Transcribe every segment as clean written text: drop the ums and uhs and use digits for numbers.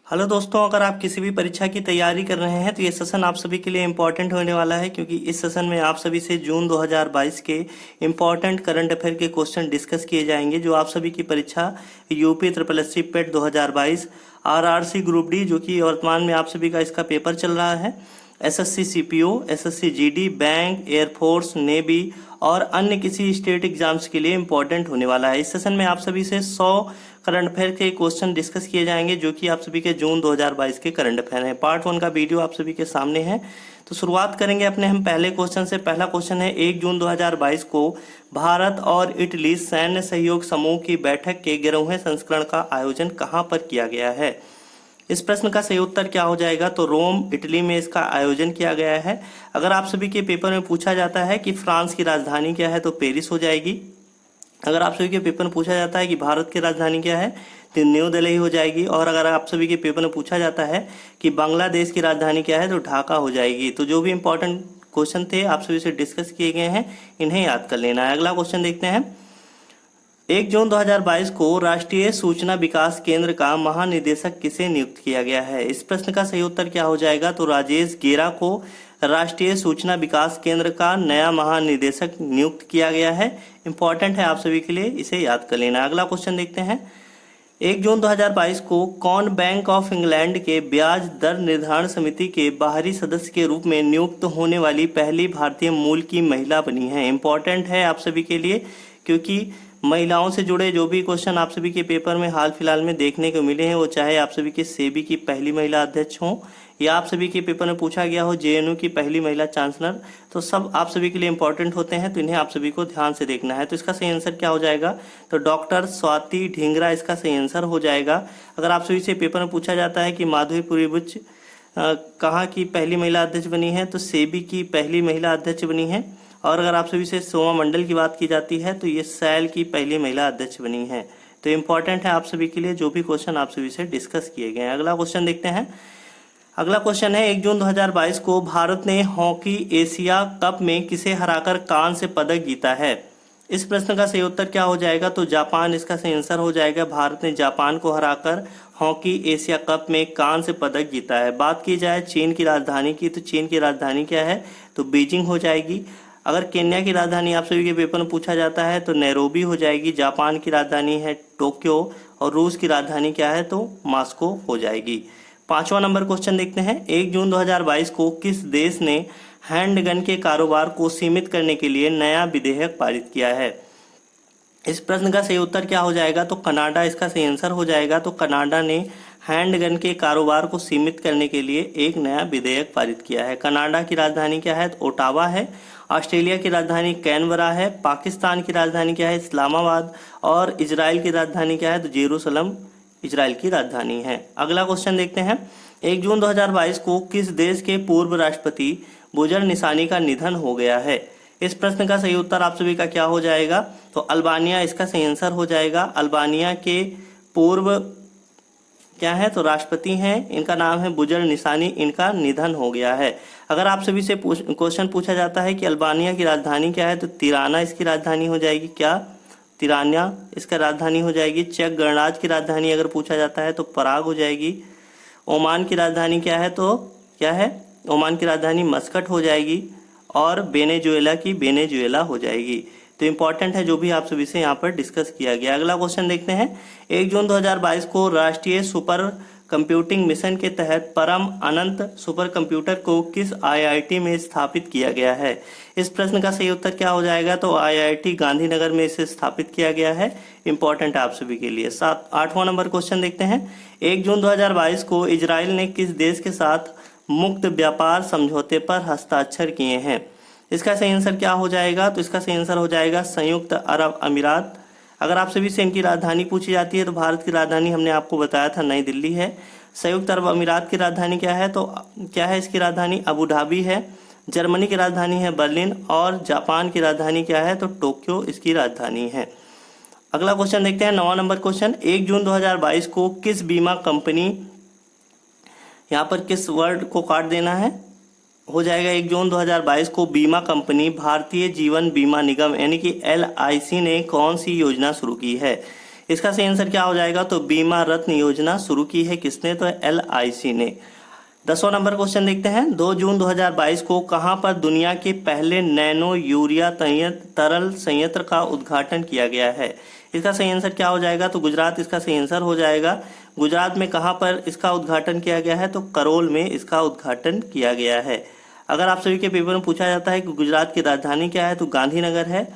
Hello दोस्तों, अगर आप किसी भी परीक्षा की तैयारी कर रहे हैं तो ये सेशन आप सभी के लिए इम्पोर्टेंट होने वाला है, क्योंकि इस सेशन में आप सभी से जून 2022 के इम्पोर्टेंट करंट अफेयर के क्वेश्चन डिस्कस किए जाएंगे, जो आप सभी की परीक्षा यूपी ट्रिपल एस सी पेट 2022, आरआरसी ग्रुप डी, जो कि वर्तमान में आप सभी का इसका पेपर चल रहा है, SSC CPO, SSC GD, bank, air force, navy और अन्य किसी स्टेट एग्जाम्स के लिए इम्पोर्टेंट होने वाला है। इस सेशन में आप सभी से 100 करंट अफेयर के क्वेश्चन डिस्कस किए जाएंगे, जो कि आप सभी के जून 2022 के करंट अफेयर हैं। पार्ट 1 का वीडियो आप सभी के सामने है। तो शुरुआत करेंगे अपने हम पहले क्वेश्चन से। पहला क्वेश्चन है, 1 जून 2022 को भारत और इटली सैन्य सहयोग समूह की बैठक के 11वें संस्करण का आयोजन कहाँ पर किया गया है? इस प्रश्न का सही उत्तर क्या हो जाएगा? तो रोम, इटली में इसका आयोजन किया गया है। अगर आप सभी के पेपर में पूछा जाता है कि फ्रांस की राजधानी क्या है, तो पेरिस हो जाएगी। अगर आप सभी के पेपर में पूछा जाता है कि भारत की राजधानी क्या है, तो न्यू दिल्ली हो जाएगी। और अगर आप सभी के पेपर में पूछा जाता है कि बांग्लादेश की राजधानी क्या है, तो ढाका हो जाएगी। तो जो भी इंपॉर्टेंट क्वेश्चन थे आप सभी से डिस्कस किए गए हैं, इन्हें याद कर लेना है। अगला क्वेश्चन देखते हैं। 1 जून 2022 को राष्ट्रीय सूचना विकास केंद्र का महानिदेशक किसे नियुक्त किया गया है? इस प्रश्न का सही उत्तर क्या हो जाएगा? तो राजेश गेरा को राष्ट्रीय सूचना विकास केंद्र का नया महानिदेशक नियुक्त किया गया है। इंपॉर्टेंट है आप सभी के लिए, इसे याद कर लेना। अगला क्वेश्चन देखते हैं। 1 जून 2022 को कौन बैंक ऑफ इंग्लैंड के ब्याज दर निर्धारण समिति के बाहरी सदस्य के रूप में नियुक्त होने वाली पहली भारतीय मूल की महिला बनी है? इंपॉर्टेंट है आप सभी के लिए, क्योंकि महिलाओं से जुड़े जो भी क्वेश्चन आप सभी के पेपर में हाल फिलहाल में देखने को मिले हैं, वो चाहे आप सभी के सेबी की पहली महिला अध्यक्ष हों या आप सभी के पेपर में पूछा गया हो जेएनयू की पहली महिला चांसलर, तो सब आप सभी के लिए इंपॉर्टेंट होते हैं। तो इन्हें आप सभी को ध्यान से देखना है। तो इसका सही आंसर क्या हो जाएगा? तो डॉक्टर स्वाति ढींगरा इसका सही आंसर हो जाएगा। अगर आप सभी से पेपर में पूछा जाता है कि माधुरी बुच कहाँ की पहली महिला अध्यक्ष बनी है, तो सेबी की पहली महिला अध्यक्ष बनी है। और अगर आप सभी से सोमा मंडल की बात की जाती है, तो ये सैल की पहली महिला अध्यक्ष बनी है। तो इम्पॉर्टेंट है आप सभी के लिए जो भी क्वेश्चन आप सभी से डिस्कस किए गए हैं। अगला क्वेश्चन देखते हैं। अगला क्वेश्चन है, 1 जून 2022 को भारत ने हॉकी एशिया कप में किसे हराकर कांस्य पदक जीता है? इस प्रश्न का सही उत्तर क्या हो जाएगा? तो जापान इसका सही आंसर हो जाएगा। भारत ने जापान को हराकर हॉकी एशिया कप में कांस्य पदक जीता है। बात की जाए चीन की राजधानी की, तो चीन की राजधानी क्या है? तो बीजिंग हो जाएगी। अगर केन्या की राजधानी आप सभी के पेपर में पूछा जाता है, तो नैरोबी हो जाएगी। जापान की राजधानी है टोक्यो और रूस की राजधानी क्या है? तो मॉस्को हो जाएगी। 5वां नंबर क्वेश्चन देखते हैं। 1 जून 2022 को किस देश ने हैंडगन के कारोबार को सीमित करने के लिए नया विधेयक पारित किया है? इस प्रश्न का सही उत्तर क्या हो जाएगा? तो कनाडा इसका सही आंसर हो जाएगा। तो कनाडा ने हैंडगन के कारोबार को सीमित करने के लिए एक नया विधेयक पारित किया है। कनाडा की राजधानी क्या है? तो ओटावा है। ऑस्ट्रेलिया की राजधानी कैनबरा है। पाकिस्तान की राजधानी क्या है? इस्लामाबाद। और इजराइल की राजधानी क्या है? तो जेरूसलम इजराइल की राजधानी है। अगला क्वेश्चन देखते हैं। 1 जून 2022 को किस देश के पूर्व राष्ट्रपति बुजर निसानी का निधन हो गया है? इस प्रश्न का सही उत्तर आप सभी का क्या हो जाएगा? तो अल्बानिया इसका सही आंसर हो जाएगा। अल्बानिया के पूर्व क्या है? तो राष्ट्रपति हैं, इनका नाम है बुजर निसानी, इनका निधन हो गया है। अगर आप सभी से क्वेश्चन पूछा जाता है कि अल्बानिया की राजधानी क्या है, तो तिराना इसकी राजधानी हो जाएगी। क्या? तिराना इसका राजधानी हो जाएगी। चेक गणराज्य की राजधानी अगर पूछा जाता है तो पराग हो जाएगी। ओमान की राजधानी क्या है? तो क्या है? ओमान की राजधानी मस्कट हो जाएगी। और वेनेजुएला की वेनेजुएला हो जाएगी। तो इंपॉर्टेंट है जो भी आप सभी से यहाँ पर डिस्कस किया गया। अगला क्वेश्चन देखते हैं। 1 जून 2022 को राष्ट्रीय सुपर कंप्यूटिंग मिशन के तहत परम अनंत सुपर कंप्यूटर को किस आईआईटी में स्थापित किया गया है? इस प्रश्न का सही उत्तर क्या हो जाएगा? तो आईआईटी गांधीनगर में इसे स्थापित किया गया है। इंपॉर्टेंट है आप सभी के लिए। 8वां नंबर क्वेश्चन देखते हैं। 1 जून 2022 को इजराइल ने किस देश के साथ मुक्त व्यापार समझौते पर हस्ताक्षर किए हैं? इसका सही आंसर क्या हो जाएगा? तो इसका सही आंसर हो जाएगा संयुक्त अरब अमीरात। अगर आप सभी से इनकी राजधानी पूछी जाती है, तो भारत की राजधानी हमने आपको बताया था नई दिल्ली है। संयुक्त अरब अमीरात की राजधानी क्या है? तो क्या है इसकी राजधानी? अबू धाबी है। जर्मनी की राजधानी है बर्लिन। और जापान की राजधानी क्या है? तो टोक्यो इसकी राजधानी है। अगला क्वेश्चन देखते हैं। 9वां नंबर क्वेश्चन। 1 जून 2022 को किस बीमा कंपनी, यहाँ पर किस वर्ड को काट देना है, हो जाएगा 1 जून 2022 को बीमा कंपनी, भारतीय जीवन बीमा निगम यानी कि LIC ने कौन सी योजना शुरू की है? इसका सही आंसर क्या हो जाएगा? तो बीमा रत्न योजना शुरू की है किसने? तो LIC ने। 10वां नंबर क्वेश्चन देखते हैं। 2 जून 2022 को कहां पर दुनिया के पहले नैनो यूरिया तरल संयंत्र का उद्घाटन किया गया है? इसका सही आंसर क्या हो जाएगा? तो गुजरात इसका सही आंसर हो जाएगा। गुजरात में कहां पर इसका उद्घाटन किया गया है? तो करौल में इसका उद्घाटन किया गया है। अगर आप सभी के पेपर में पूछा जाता है कि गुजरात की राजधानी क्या है, तो गांधीनगर है।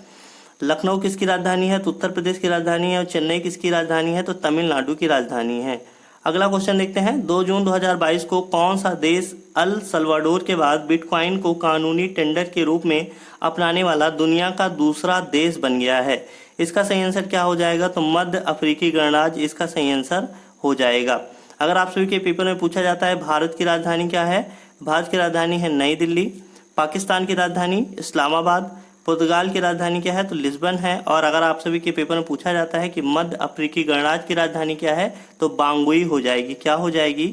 लखनऊ किसकी राजधानी है? तो उत्तर प्रदेश की राजधानी है। और चेन्नई किसकी राजधानी है? तो तमिलनाडु की राजधानी है। अगला क्वेश्चन देखते हैं। 2 जून 2022 को कौन सा देश अल सल्वाडोर के बाद बिटकॉइन को कानूनी टेंडर के रूप में अपनाने वाला दुनिया का दूसरा देश बन गया है? इसका सही आंसर क्या हो जाएगा? तो मध्य अफ्रीकी गणराज्य इसका सही आंसर हो जाएगा। अगर आप सभी के पेपर में पूछा जाता है भारत की राजधानी क्या है? भारत की राजधानी है नई दिल्ली। पाकिस्तान की राजधानी इस्लामाबाद। पुर्तगाल की राजधानी क्या है? तो लिस्बन है। और अगर आप सभी के पेपर में पूछा जाता है कि मध्य अफ्रीकी गणराज्य की राजधानी क्या है, तो बांगुई हो जाएगी। क्या हो जाएगी?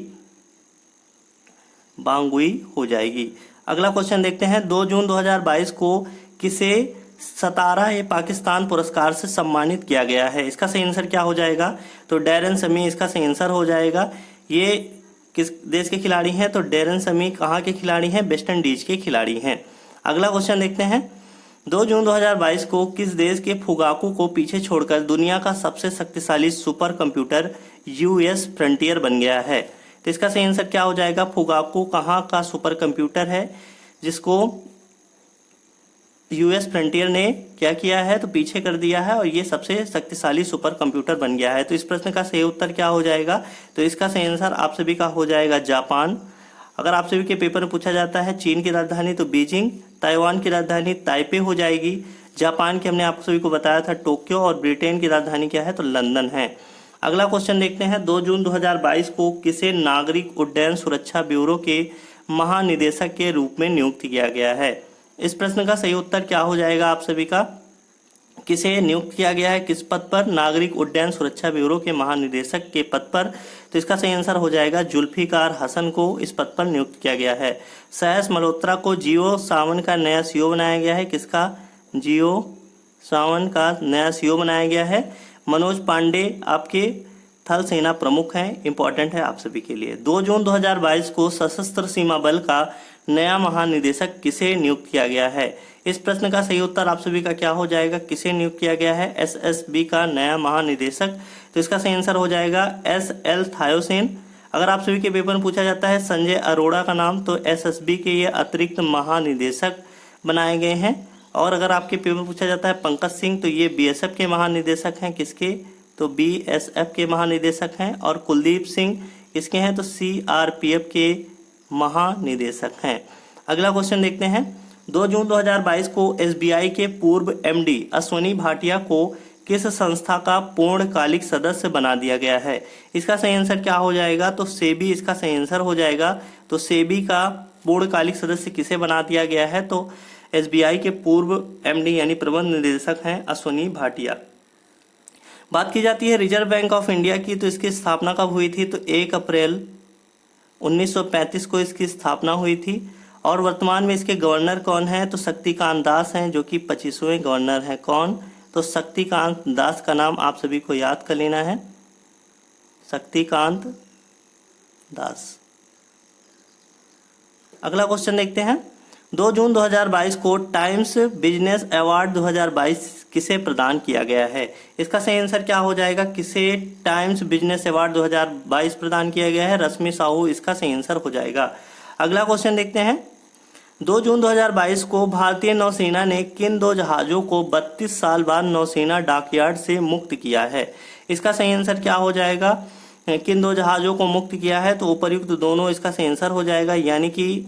बांगुई हो जाएगी। अगला क्वेश्चन देखते हैं। 2 जून 2022 को किसे सतारा-ए-पाकिस्तान पुरस्कार से सम्मानित किया गया है? इसका सही आंसर क्या हो जाएगा? तो डैरेन समी इसका सही आंसर हो जाएगा। ये किस देश के खिलाड़ी हैं? तो डैरेन समी कहाँ के खिलाड़ी हैं? वेस्ट इंडीज के खिलाड़ी हैं। अगला क्वेश्चन देखते हैं। 2 जून 2022 को किस देश के फुगाकू को पीछे छोड़कर दुनिया का सबसे शक्तिशाली सुपर कंप्यूटर US फ्रंटियर बन गया है? तो इसका सही आंसर क्या हो जाएगा? फुगाकू कहाँ का सुपर कंप्यूटर है जिसको US फ्रंटियर ने क्या किया है? तो पीछे कर दिया है और ये सबसे शक्तिशाली सुपर कंप्यूटर बन गया है। तो इस प्रश्न का सही उत्तर क्या हो जाएगा? तो इसका सही आंसर आप सभी का हो जाएगा जापान। अगर आप सभी के पेपर में पूछा जाता है चीन की राजधानी, तो बीजिंग। ताइवान की राजधानी ताइपे हो जाएगी। जापान की हमने आप सभी को बताया था टोक्यो। और ब्रिटेन की राजधानी क्या है? तो लंदन है। अगला क्वेश्चन देखते हैं। 2 जून 2022 को किसे नागरिक उड्डयन सुरक्षा ब्यूरो के महानिदेशक के रूप में नियुक्त किया गया है? इस प्रश्न का सही उत्तर क्या हो जाएगा आप सभी का? किसे नियुक्त किया गया है? किस पद पर? नागरिक उड्डयन सुरक्षा ब्यूरो के महानिदेशक के पद पर। तो इसका सही आंसर हो जाएगा जुल्फिकार हसन को इस पद पर नियुक्त किया गया है। सहस मल्होत्रा को जियो सावन का नया CEO बनाया गया है। किसका? जियो सावन का नया CEO बनाया गया है। मनोज पांडे आपके थल सेना प्रमुख हैं। इंपॉर्टेंट है आप सभी के लिए। 2 जून 2022 को सशस्त्र सीमा बल का नया महानिदेशक किसे नियुक्त किया गया है? इस प्रश्न का सही उत्तर आप सभी का क्या हो जाएगा? किसे नियुक्त किया गया है? SSB का नया महानिदेशक। तो इसका सही आंसर हो जाएगा SL थायोसेन। अगर आप सभी के पेपर में पूछा जाता है संजय अरोड़ा का नाम, तो SSB के ये अतिरिक्त महानिदेशक बनाए गए हैं। और अगर आपके पेपर में पूछा जाता है पंकज सिंह, तो ये BSF के महानिदेशक हैं। किसके? तो BSF के महानिदेशक हैं। और कुलदीप सिंह इसके हैं, तो CRPF के महानिदेशक हैं। अगला क्वेश्चन देखते हैं। 2 जून 2022 को SBI के पूर्व MD अश्वनी भाटिया को किस संस्था का पूर्णकालिक सदस्य बना दिया गया है? इसका सही आंसर क्या हो जाएगा? तो सेबी इसका सही आंसर हो जाएगा। तो सेबी का पूर्णकालिक सदस्य किसे बना दिया गया है? तो SBI के पूर्व MD यानी प्रबंध निदेशक हैं अश्वनी भाटिया। बात की जाती है रिजर्व बैंक ऑफ इंडिया की, तो इसकी स्थापना कब हुई थी? तो 1 अप्रैल 1935 को इसकी स्थापना हुई थी। और वर्तमान में इसके गवर्नर कौन है? तो शक्तिकांत दास हैं, जो कि 25वें गवर्नर हैं। कौन? तो शक्तिकांत दास का नाम आप सभी को याद कर लेना है, शक्तिकांत दास। अगला क्वेश्चन देखते हैं। 2 जून 2022 को टाइम्स बिजनेस अवार्ड 2022 किसे प्रदान किया गया है? इसका सही आंसर क्या हो जाएगा? किसे टाइम्स बिजनेस अवार्ड 2022 प्रदान किया गया है? रश्मि साहू इसका सही आंसर हो जाएगा। अगला क्वेश्चन देखते हैं। 2 जून 2022 को भारतीय नौसेना ने किन 2 जहाजों को 32 साल बाद नौसेना डॉकयार्ड से मुक्त किया है? इसका सही आंसर क्या हो जाएगा? किन 2 जहाजों को मुक्त किया है? तो उपर्युक्त दोनों इसका सही आंसर हो जाएगा, यानी कि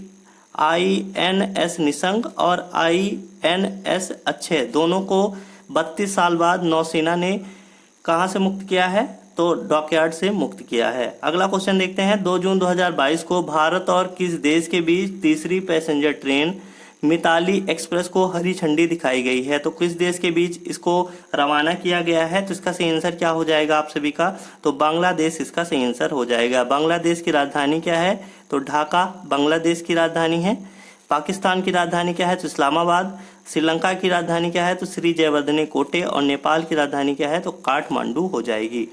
INS निशंक और INS अक्षय, दोनों को 32 साल बाद नौसेना ने कहां से मुक्त किया है? तो डॉकयार्ड से मुक्त किया है। अगला क्वेश्चन देखते हैं। 2 जून 2022 को भारत और किस देश के बीच तीसरी पैसेंजर ट्रेन मिताली एक्सप्रेस को हरी झंडी दिखाई गई है? तो किस देश के बीच इसको रवाना किया गया है? तो इसका सही आंसर क्या हो जाएगा आप सभी का? तो बांग्लादेश इसका सही आंसर हो जाएगा। बांग्लादेश की राजधानी क्या है? तो ढाका बांग्लादेश की राजधानी है। पाकिस्तान की राजधानी क्या है? तो इस्लामाबाद। श्रीलंका की राजधानी क्या है, तो श्री जयवर्धने कोटे। और नेपाल की राजधानी क्या है, तो काठमांडू हो जाएगी।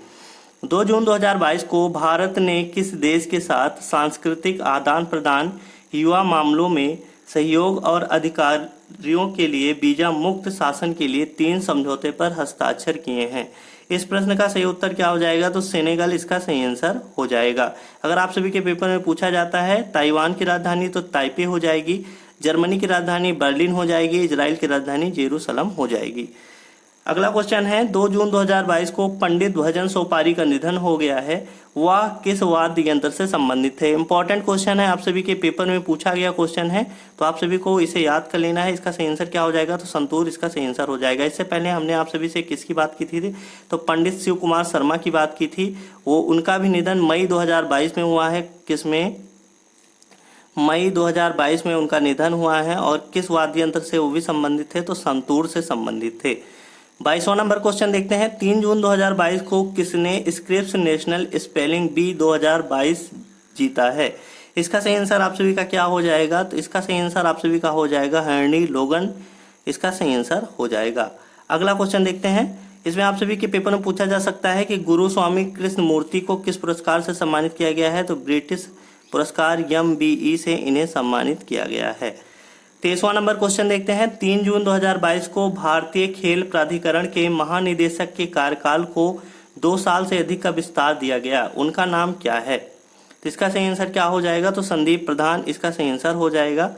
2 जून 2022 को भारत ने किस देश के साथ सांस्कृतिक आदान प्रदान, युवा मामलों में सहयोग और अधिकारियों के लिए वीजा मुक्त शासन के लिए 3 समझौते पर हस्ताक्षर किए हैं? इस प्रश्न का सही उत्तर क्या हो जाएगा, तो सेनेगल इसका सही आंसर हो जाएगा। अगर आप सभी के पेपर में पूछा जाता है ताइवान की राजधानी तो ताइपे हो जाएगी, जर्मनी की राजधानी बर्लिन हो जाएगी, इजराइल की राजधानी जेरूसलम हो जाएगी। अगला क्वेश्चन है 2 जून 2022 को पंडित भजन सोपारी का निधन हो गया है, वह किस वाद्य यंत्र से संबंधित थे? इंपॉर्टेंट क्वेश्चन है, आप सभी के पेपर में पूछा गया क्वेश्चन है, तो आप सभी को इसे याद कर लेना है। इसका सही आंसर क्या हो जाएगा, तो संतूर इसका सही आंसर हो जाएगा। इससे पहले हमने आप सभी से किसकी बात की थी, तो पंडित शिव कुमार शर्मा की बात की थी। वो उनका भी निधन मई 2022 में हुआ है। किसमें? मई 2022 में उनका निधन हुआ है। और किस वाद्य यंत्र से वो भी संबंधित थे, तो संतूर से संबंधित थे। 22वां नंबर क्वेश्चन देखते हैं, 3 जून 2022 को किसने स्क्रिप्स नेशनल स्पेलिंग बी 2022 जीता है? इसका सही आंसर आप सभी का क्या हो जाएगा, तो इसका सही आंसर आप सभी का हो जाएगा हर्नी लोगन, इसका सही आंसर हो जाएगा। अगला क्वेश्चन देखते हैं, इसमें आप सभी के पेपर में पूछा जा सकता है कि गुरु स्वामी कृष्ण मूर्ति को किस पुरस्कार से सम्मानित किया गया है, तो ब्रिटिश पुरस्कार MBE से इन्हें सम्मानित किया गया है। 23वां नंबर क्वेश्चन देखते हैं, 3 जून 2022 को भारतीय खेल प्राधिकरण के महानिदेशक के कार्यकाल को 2 साल से अधिक का विस्तार दिया गया, उनका नाम क्या है? तो इसका सही आंसर क्या हो जाएगा, तो संदीप प्रधान इसका सही आंसर हो जाएगा।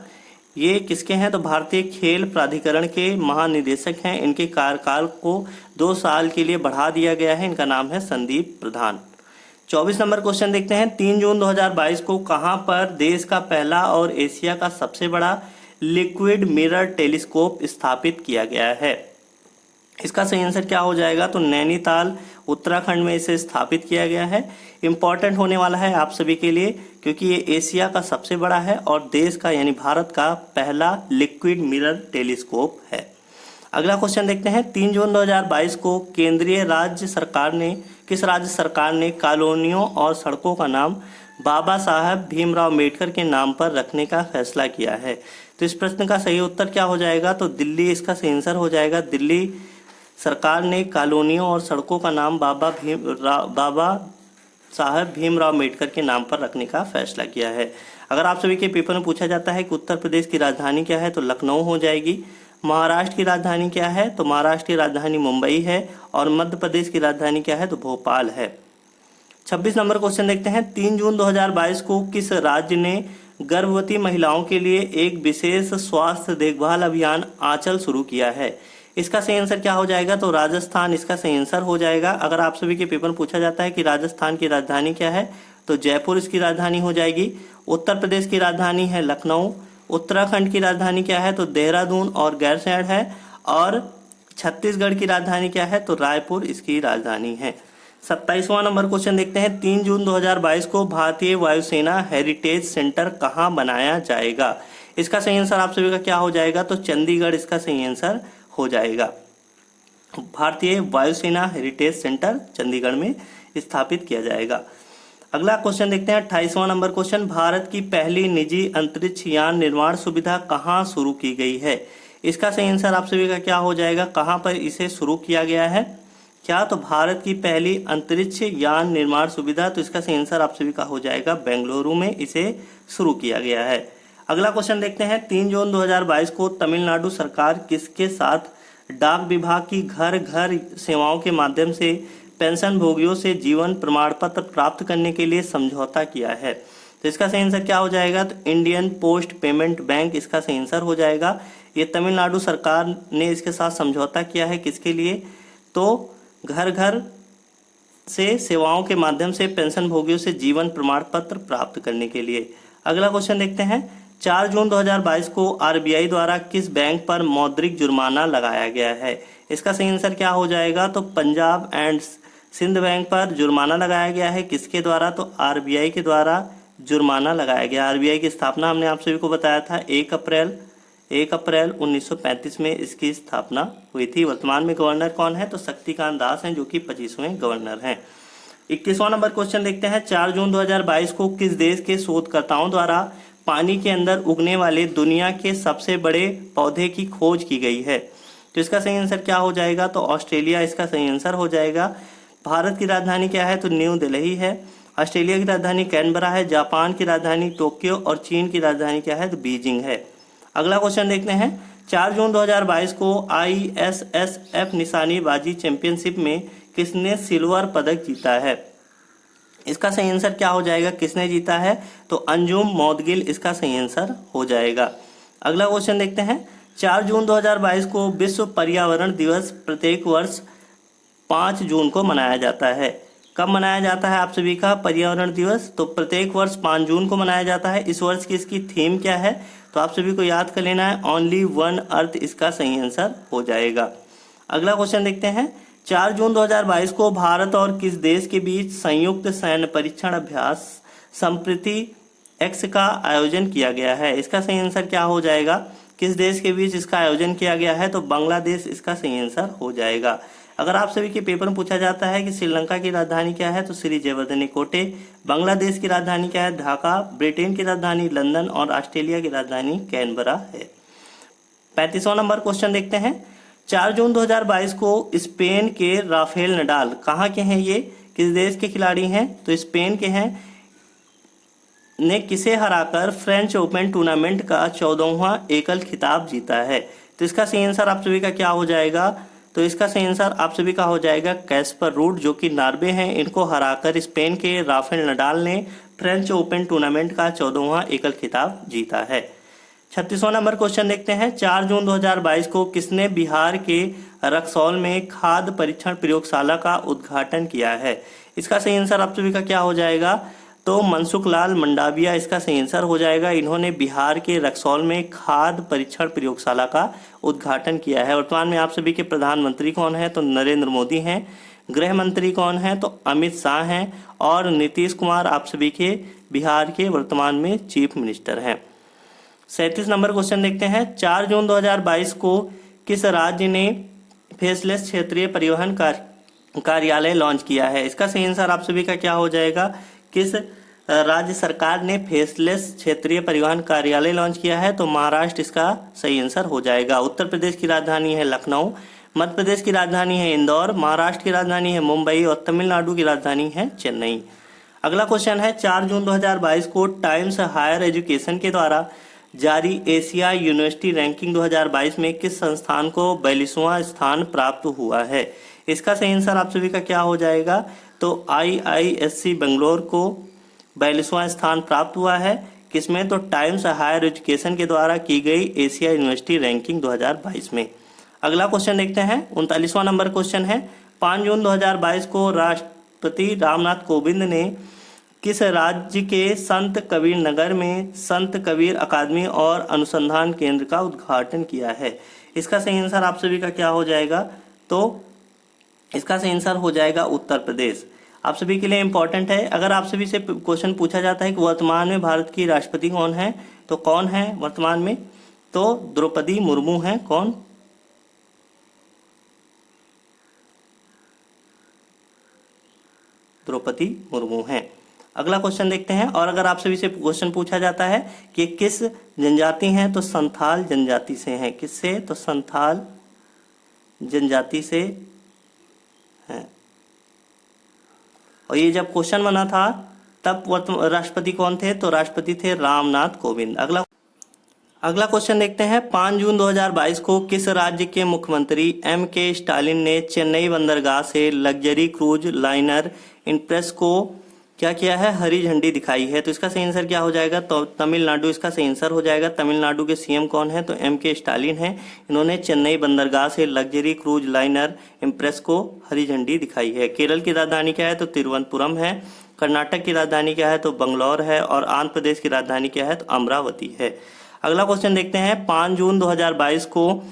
ये किसके हैं, तो भारतीय खेल प्राधिकरण के महानिदेशक हैं। इनके कार्यकाल को 2 साल के लिए बढ़ा दिया गया है। इनका नाम है संदीप प्रधान। 24 नंबर क्वेश्चन देखते हैं, 3 जून 2022 को कहां पर देश का पहला और एशिया का सबसे बड़ा लिक्विड मिरर टेलीस्कोप स्थापित किया गया है? इसका सही आंसर क्या हो जाएगा, तो नैनीताल उत्तराखंड में इसे स्थापित किया गया है। इंपॉर्टेंट होने वाला है आप सभी के लिए, क्योंकि ये एशिया का सबसे बड़ा है और देश का यानी भारत का पहला लिक्विड मिरर टेलीस्कोप है। अगला क्वेश्चन देखते हैं, 3 जून 2022 को केंद्रीय राज्य सरकार ने किस राज्य सरकार ने कॉलोनियों और सड़कों का नाम बाबा साहब भीमराव अम्बेडकर के नाम पर रखने का फैसला किया है? तो इस प्रश्न का सही उत्तर क्या हो जाएगा, तो दिल्ली इसका सही आंसर हो जाएगा। दिल्ली सरकार ने कॉलोनियों और सड़कों का नाम बाबा साहब भीमराव अम्बेडकर के नाम पर रखने का फैसला किया है। अगर आप सभी के पेपर में पूछा जाता है कि उत्तर प्रदेश की राजधानी क्या है, तो लखनऊ हो जाएगी। महाराष्ट्र की राजधानी क्या है, तो महाराष्ट्र की राजधानी मुंबई है। और मध्य प्रदेश की राजधानी क्या है, तो भोपाल है। 26 नंबर क्वेश्चन देखते हैं, 3 जून 2022 को किस राज्य ने गर्भवती महिलाओं के लिए एक विशेष स्वास्थ्य देखभाल अभियान आंचल शुरू किया है? इसका सही आंसर क्या हो जाएगा, तो राजस्थान इसका सही आंसर हो जाएगा। अगर आप सभी के पेपर में पूछा जाता है कि राजस्थान की राजधानी क्या है, तो जयपुर इसकी राजधानी हो जाएगी। उत्तर प्रदेश की राजधानी है लखनऊ। उत्तराखंड की राजधानी क्या है, तो देहरादून और गैरसैंण है। और छत्तीसगढ़ की राजधानी क्या है, तो रायपुर इसकी राजधानी है। 27वां नंबर क्वेश्चन देखते हैं, 3 जून 2022 को भारतीय वायुसेना हेरिटेज सेंटर कहाँ बनाया जाएगा? इसका सही आंसर आप सभी का क्या हो जाएगा, तो चंडीगढ़ इसका सही आंसर हो जाएगा। भारतीय वायुसेना हेरिटेज सेंटर चंडीगढ़ में स्थापित किया जाएगा। अगला क्वेश्चन देखते हैं, 28वां नंबर क्वेश्चन, भारत की पहली निजी अंतरिक्ष यान निर्माण सुविधा कहाँ शुरू की गई है? इसका सही आंसर आप सभी का क्या हो जाएगा, कहाँ पर इसे शुरू किया गया है क्या, तो भारत की पहली अंतरिक्ष यान निर्माण सुविधा, तो इसका सही आंसर आप सभी का हो जाएगा बेंगलुरु में इसे शुरू किया गया है। अगला क्वेश्चन देखते हैं, 3 जून 2022 को तमिलनाडु सरकार किसके साथ डाक विभाग की घर घर सेवाओं के माध्यम से पेंशन भोगियों से जीवन प्रमाण पत्र प्राप्त करने के लिए समझौता किया है? तो इसका सही आंसर क्या हो जाएगा, तो इंडियन पोस्ट पेमेंट बैंक इसका सही आंसर हो जाएगा। ये तमिलनाडु सरकार ने इसके साथ समझौता किया है, किसके लिए, तो घर घर से सेवाओं के माध्यम से पेंशन भोगियों से जीवन प्रमाण पत्र प्राप्त करने के लिए। अगला क्वेश्चन देखते हैं, 4 जून 2022 को RBI द्वारा किस बैंक पर मौद्रिक जुर्माना लगाया गया है? इसका सही आंसर क्या हो जाएगा, तो पंजाब एंड सिंध बैंक पर जुर्माना लगाया गया है। किसके द्वारा, तो RBI के द्वारा जुर्माना लगाया गया। RBI की स्थापना हमने आप सभी को बताया था 1 अप्रैल 1935 में इसकी स्थापना हुई थी। वर्तमान में गवर्नर कौन है, तो शक्तिकांत दास हैं, जो कि 25वें गवर्नर हैं। 21वां नंबर क्वेश्चन देखते हैं, 4 जून 2022 को किस देश के शोधकर्ताओं द्वारा पानी के अंदर उगने वाले दुनिया के सबसे बड़े पौधे की खोज की गई है? तो इसका सही आंसर क्या हो जाएगा? तो ऑस्ट्रेलिया इसका सही आंसर हो जाएगा। भारत की राजधानी क्या है? तो न्यू दिल्ली है। ऑस्ट्रेलिया की राजधानी कैनबरा है। जापान की राजधानी टोक्यो और चीन की राजधानी क्या है? तो बीजिंग है। अगला क्वेश्चन देखते हैं। 4 जून 2022 को ISSF निशानेबाजी चैंपियनशिप में किसने सिल्वर पदक जीता है? इसका सही आंसर क्या हो जाएगा? किसने जीता है? तो अंजुम मौदगिल इसका सही आंसर हो जाएगा। अगला क्वेश्चन देखते हैं। 4 जून 2022 को विश्व पर्यावरण दिवस प्रत्येक वर्ष 5 जून को मनाया जाता है। कब मनाया जाता है आप सभी का पर्यावरण दिवस? तो प्रत्येक वर्ष 5 जून को मनाया जाता है। इस वर्ष की इसकी थीम क्या है? तो आप सभी को याद कर लेना है, ओनली वन अर्थ इसका सही आंसर हो जाएगा। अगला क्वेश्चन देखते हैं। 4 जून 2022 को भारत और किस देश के बीच संयुक्त सैन्य परीक्षण अभ्यास संप्रति एक्स का आयोजन किया गया है? इसका सही आंसर क्या हो जाएगा? किस देश के बीच इसका आयोजन किया गया है? तो बांग्लादेश इसका सही आंसर हो जाएगा। अगर आप सभी के पेपर में पूछा जाता है कि श्रीलंका की राजधानी क्या है? तो श्री जयवर्धने कोटे। बांग्लादेश की राजधानी क्या है? ढाका। ब्रिटेन की राजधानी लंदन और ऑस्ट्रेलिया की राजधानी कैनबरा है। 35वां नंबर क्वेश्चन देखते हैं। 4 जून 2022 को स्पेन के राफेल नडाल कहाँ के हैं? ये किस देश के खिलाड़ी हैं? तो स्पेन के हैं। ने किसे हराकर फ्रेंच ओपन टूर्नामेंट का 14वां एकल खिताब जीता है? तो इसका सही आंसर आप सभी का क्या हो जाएगा? तो इसका सही आंसर आप सभी का हो जाएगा कैस्पर रूड, जो कि नॉर्वे हैं। इनको हराकर स्पेन के राफेल नडाल ने फ्रेंच ओपन टूर्नामेंट का 14वां एकल खिताब जीता है। 36वां नंबर क्वेश्चन देखते हैं। 4 जून 2022 को किसने बिहार के रक्सौल में खाद्य परीक्षण प्रयोगशाला का उद्घाटन किया है? इसका सही आंसर आप सभी का क्या हो जाएगा? तो मनसुख लाल मंडाविया इसका सही आंसर हो जाएगा। इन्होंने बिहार के रक्सौल में खाद्य परीक्षण प्रयोगशाला का उद्घाटन किया है। वर्तमान में आप सभी के प्रधानमंत्री कौन है? तो नरेंद्र मोदी हैं। गृह मंत्री कौन है? तो अमित शाह हैं। और नीतीश कुमार आप सभी के बिहार के वर्तमान में चीफ मिनिस्टर हैं। 37 नंबर क्वेश्चन देखते हैं। 4 जून 2022 को किस राज्य ने फेसलेस क्षेत्रीय परिवहन कार्यालय लॉन्च किया है? इसका सही आंसर आप सभी का क्या हो जाएगा? किस राज्य सरकार ने फेसलेस क्षेत्रीय परिवहन कार्यालय लॉन्च किया है? तो महाराष्ट्र इसका सही आंसर हो जाएगा। उत्तर प्रदेश की राजधानी है लखनऊ। मध्य प्रदेश की राजधानी है इंदौर। महाराष्ट्र की राजधानी है मुंबई और तमिलनाडु की राजधानी है चेन्नई। अगला क्वेश्चन है। 4 जून 2022 को टाइम्स हायर एजुकेशन के द्वारा जारी एशिया यूनिवर्सिटी रैंकिंग 2022 में किस संस्थान को 42वां स्थान प्राप्त हुआ है? इसका सही आंसर आप सभी का क्या हो जाएगा? तो IISc बेंगलोर को 42वां स्थान प्राप्त हुआ है। किसमें? तो टाइम्स हायर एजुकेशन के द्वारा की गई एशिया यूनिवर्सिटी रैंकिंग 2022 में। अगला क्वेश्चन देखते हैं। 39वां नंबर क्वेश्चन है। 5 जून 2022 को राष्ट्रपति रामनाथ कोविंद ने किस राज्य के संत कबीर नगर में संत कबीर अकादमी और अनुसंधान केंद्र का उद्घाटन किया है? इसका सही आंसर आप सभी का क्या हो जाएगा? तो इसका सही आंसर हो जाएगा उत्तर प्रदेश। आप सभी के लिए इंपॉर्टेंट है। अगर आप सभी से क्वेश्चन पूछा जाता है कि वर्तमान में भारत की राष्ट्रपति कौन है, तो कौन है वर्तमान में? तो द्रौपदी मुर्मू हैं। कौन? द्रौपदी मुर्मू हैं। अगला क्वेश्चन देखते हैं। और अगर आप सभी से क्वेश्चन पूछा जाता है कि किस जनजाति हैं, तो संथाल जनजाति से हैं। किससे? तो संथाल जनजाति से हैं। और ये जब क्वेश्चन बना था तब राष्ट्रपति कौन थे? तो राष्ट्रपति थे रामनाथ कोविंद। अगला क्वेश्चन देखते हैं। 5 जून 2022 को किस राज्य के मुख्यमंत्री MK स्टालिन ने चेन्नई बंदरगाह से लग्जरी क्रूज लाइनर इंप्रेस को क्या किया है? हरी झंडी दिखाई है। तो इसका सही आंसर क्या हो जाएगा? तो तमिलनाडु इसका सही आंसर हो जाएगा। तमिलनाडु के CM कौन है? तो MK स्टालिन हैं। इन्होंने चेन्नई बंदरगाह से लग्जरी क्रूज लाइनर इंप्रेस को हरी झंडी दिखाई है। केरल की राजधानी क्या है? तो तिरुवनंतपुरम है। कर्नाटक की राजधानी क्या है? तो बंगलौर है। और आंध्र प्रदेश की राजधानी क्या है? तो अमरावती है। अगला क्वेश्चन देखते हैं। 5 जून 2022 को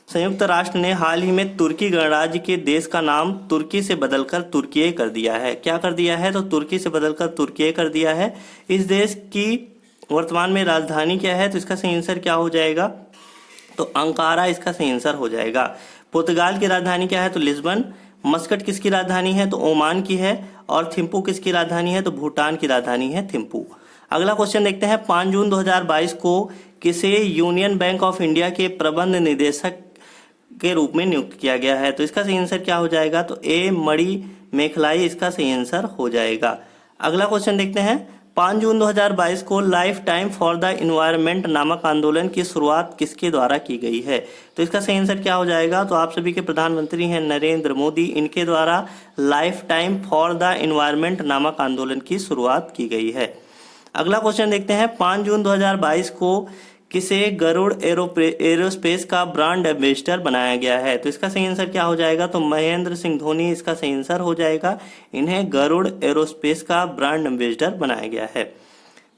संयुक्त राष्ट्र ने हाल ही में तुर्की गणराज्य के देश का नाम तुर्की से बदलकर तुर्कीय कर दिया है। क्या कर दिया है? तो तुर्की से बदलकर तुर्कीय कर दिया है। इस देश की वर्तमान में राजधानी क्या है? तो इसका सही आंसर क्या हो जाएगा? तो अंकारा इसका सही आंसर हो जाएगा। पुर्तगाल की राजधानी क्या है? तो लिस्बन। मस्कट किसकी राजधानी है? तो ओमान की है। और थिम्पू किसकी राजधानी है? तो भूटान की राजधानी है थिम्पू। अगला क्वेश्चन देखते हैं, 5 जून 2022 को किसे यूनियन बैंक ऑफ इंडिया के प्रबंध निदेशक के रूप में नियुक्त किया गया है? तो इसका सही आंसर क्या हो जाएगा? तो ए मणि मेखलाई इसका सही आंसर हो जाएगा। अगला क्वेश्चन देखते हैं, 5 जून 2022 को life time for the environment नामक आंदोलन की शुरुआत किसके द्वारा की गई है? तो इसका सही आंसर क्या हो जाएगा? तो आप सभी के प्रधानमंत्री हैं नरेंद्र मोदी, इनके द्वारा life time for the environment नामक आंदोलन की शुरुआत की गई है। अगला क्वेश्चन देखते हैं, 5 जून 2022 को किसे गरुड़ एरोस्पेस का ब्रांड एम्बेसडर बनाया गया है? तो इसका सही आंसर क्या हो जाएगा? तो महेंद्र सिंह धोनी इसका सही आंसर हो जाएगा। इन्हें गरुड़ एरोस्पेस का ब्रांड एम्बेसडर बनाया गया है।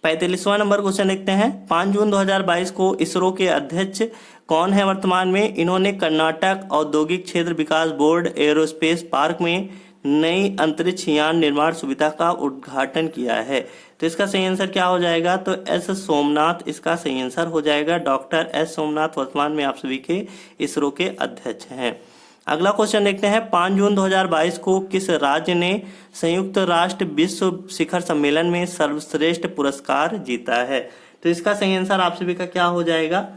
45वां नंबर क्वेश्चन देखते हैं, 5 जून 2022 को इसरो के अध्यक्ष कौन है वर्तमान में? इन्होंने कर्नाटक औद्योगिक क्षेत्र विकास बोर्ड एरोस्पेस पार्क में नई अंतरिक्ष यान निर्माण सुविधा का उद्घाटन किया है। तो इसका सही आंसर क्या हो जाएगा? तो एस सोमनाथ इसका सही आंसर हो जाएगा। डॉक्टर एस सोमनाथ वर्तमान में आप सभी के इसरो के अध्यक्ष हैं। अगला क्वेश्चन देखते हैं, 5 जून 2022 को किस राज्य ने संयुक्त राष्ट्र विश्व शिखर सम्मेलन में सर्वश्रेष्ठ पुरस्कार जीता है? तो इसका सही आंसर आप सभी का क्या हो जाएगा?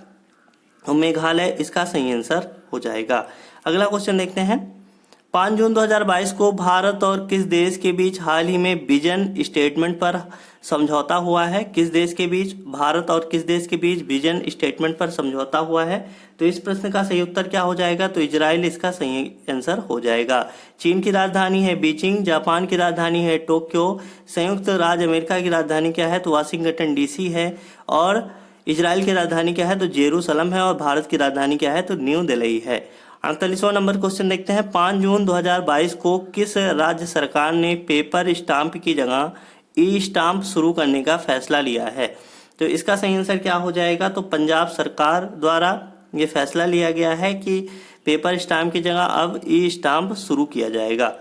तो मेघालय इसका सही आंसर हो जाएगा। अगला क्वेश्चन देखते हैं, 5 जून 2022 को भारत और किस देश के बीच हाल ही में विजन स्टेटमेंट पर समझौता हुआ है? किस देश के बीच? भारत और किस देश के बीच विजन स्टेटमेंट पर समझौता हुआ है? तो इस प्रश्न का सही उत्तर क्या हो जाएगा? तो इजराइल इसका सही आंसर हो जाएगा। चीन की राजधानी है बीजिंग, जापान की राजधानी है टोक्यो, संयुक्त राज्य अमेरिका की राजधानी क्या है? तो वाशिंगटन डीसी है, और इजराइल की राजधानी क्या है? तो जेरूसलम है, और भारत की राजधानी क्या है? तो न्यू दिल्ली है। 48वां नंबर क्वेश्चन देखते हैं, 5 जून 2022 को किस राज्य सरकार ने पेपर स्टाम्प की जगह ई स्टाम्प शुरू करने का फैसला लिया है? तो इसका सही आंसर क्या हो जाएगा? तो पंजाब सरकार द्वारा ये फैसला लिया गया है कि पेपर स्टाम्प की जगह अब ई स्टाम्प शुरू किया जाएगा।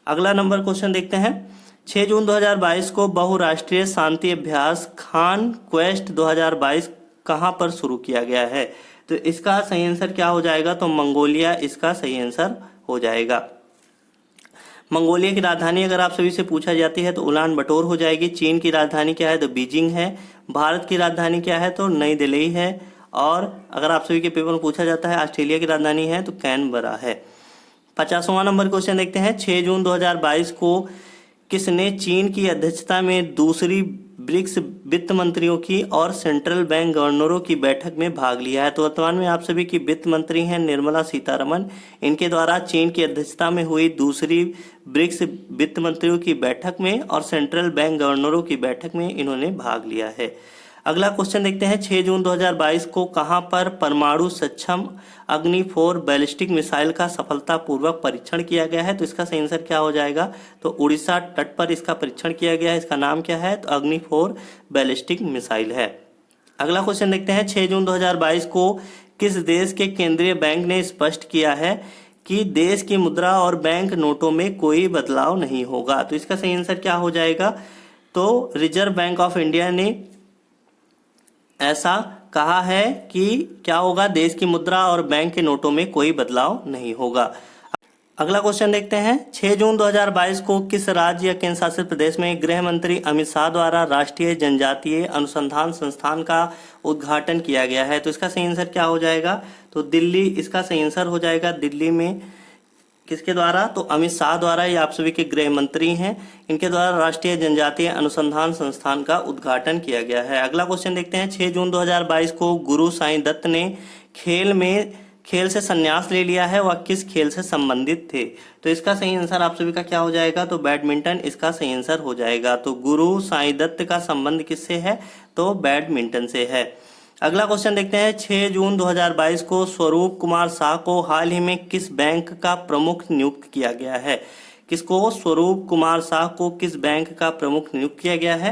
अगला नंबर क्वेश्चन देखते हैं, 6 जून 2022 को बहुराष्ट्रीय शांति अभ्यास खान क्वेस्ट 2022 कहां पर शुरू किया गया है? तो इसका सही आंसर क्या हो जाएगा? तो मंगोलिया इसका सही आंसर हो जाएगा। मंगोलिया की राजधानी अगर आप सभी से पूछा जाती है तो उलान बटोर हो जाएगी। चीन की राजधानी क्या है? तो बीजिंग है। भारत की राजधानी क्या है? तो नई दिल्ली है। और अगर आप सभी के पेपर में पूछा जाता है ऑस्ट्रेलिया की राजधानी है तो कैनबरा है। 50वां नंबर क्वेश्चन देखते हैं, 6 जून 2022 को किसने चीन की अध्यक्षता में दूसरी ब्रिक्स वित्त मंत्रियों की और सेंट्रल बैंक गवर्नरों की बैठक में भाग लिया है? तो वर्तमान में आप सभी की वित्त मंत्री हैं निर्मला सीतारमण, इनके द्वारा चीन की अध्यक्षता में हुई दूसरी ब्रिक्स वित्त मंत्रियों की बैठक में और सेंट्रल बैंक गवर्नरों की बैठक में इन्होंने भाग लिया है। अगला क्वेश्चन देखते हैं, 6 जून 2022 को कहां पर परमाणु सक्षम अग्नि 4 बैलिस्टिक मिसाइल का सफलतापूर्वक परीक्षण किया गया है? तो इसका सही आंसर क्या हो जाएगा? तो उड़ीसा तट पर इसका परीक्षण किया गया है। इसका नाम क्या है? तो अग्नि 4 बैलिस्टिक मिसाइल है। अगला क्वेश्चन देखते हैं, 6 जून 2022 को किस देश के केंद्रीय बैंक ने स्पष्ट किया है कि देश की मुद्रा और बैंक नोटों में कोई बदलाव नहीं होगा? तो इसका सही आंसर क्या हो जाएगा? तो रिजर्व बैंक ऑफ इंडिया ने ऐसा कहा है कि क्या होगा? देश की मुद्रा और बैंक के नोटों में कोई बदलाव नहीं होगा। अगला क्वेश्चन देखते हैं, 6 जून 2022 को किस राज्य या केंद्र शासित प्रदेश में गृह मंत्री अमित शाह द्वारा राष्ट्रीय जनजातीय अनुसंधान संस्थान का उद्घाटन किया गया है? तो इसका सही आंसर क्या हो जाएगा? तो दिल्ली इसका सही आंसर हो जाएगा। दिल्ली में किसके द्वारा? तो अमित शाह द्वारा, ये आप सभी के गृह मंत्री हैं, इनके द्वारा राष्ट्रीय जनजातीय अनुसंधान संस्थान का उद्घाटन किया गया है। अगला क्वेश्चन देखते हैं, 6 जून 2022 को गुरु साईं दत्त ने खेल से संन्यास ले लिया है, वह किस खेल से संबंधित थे? तो इसका सही आंसर आप सभी का क्या हो जाएगा? तो बैडमिंटन इसका सही आंसर हो जाएगा। तो गुरु साईं दत्त का संबंध किससे है? तो बैडमिंटन से है। अगला क्वेश्चन देखते हैं, 6 जून 2022 को स्वरूप कुमार शाह को हाल ही में किस बैंक का प्रमुख नियुक्त किया गया है? किसको? स्वरूप कुमार शाह को किस बैंक का प्रमुख नियुक्त किया गया है?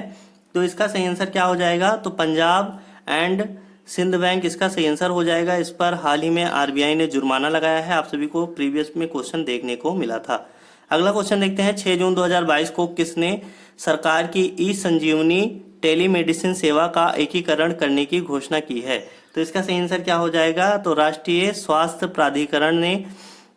तो इसका सही आंसर क्या हो जाएगा? तो पंजाब एंड सिंध बैंक इसका सही आंसर हो जाएगा। इस पर हाल ही में आरबीआई ने जुर्माना लगाया है। आप सभी को प्रीवियस में क्वेश्चन देखने को मिला था। अगला क्वेश्चन देखते हैं, 6 जून 2022 को किसने सरकार की ई संजीवनी टेलीमेडिसिन सेवा का एकीकरण करने की घोषणा की है? तो इसका सही आंसर क्या हो जाएगा? तो राष्ट्रीय स्वास्थ्य प्राधिकरण ने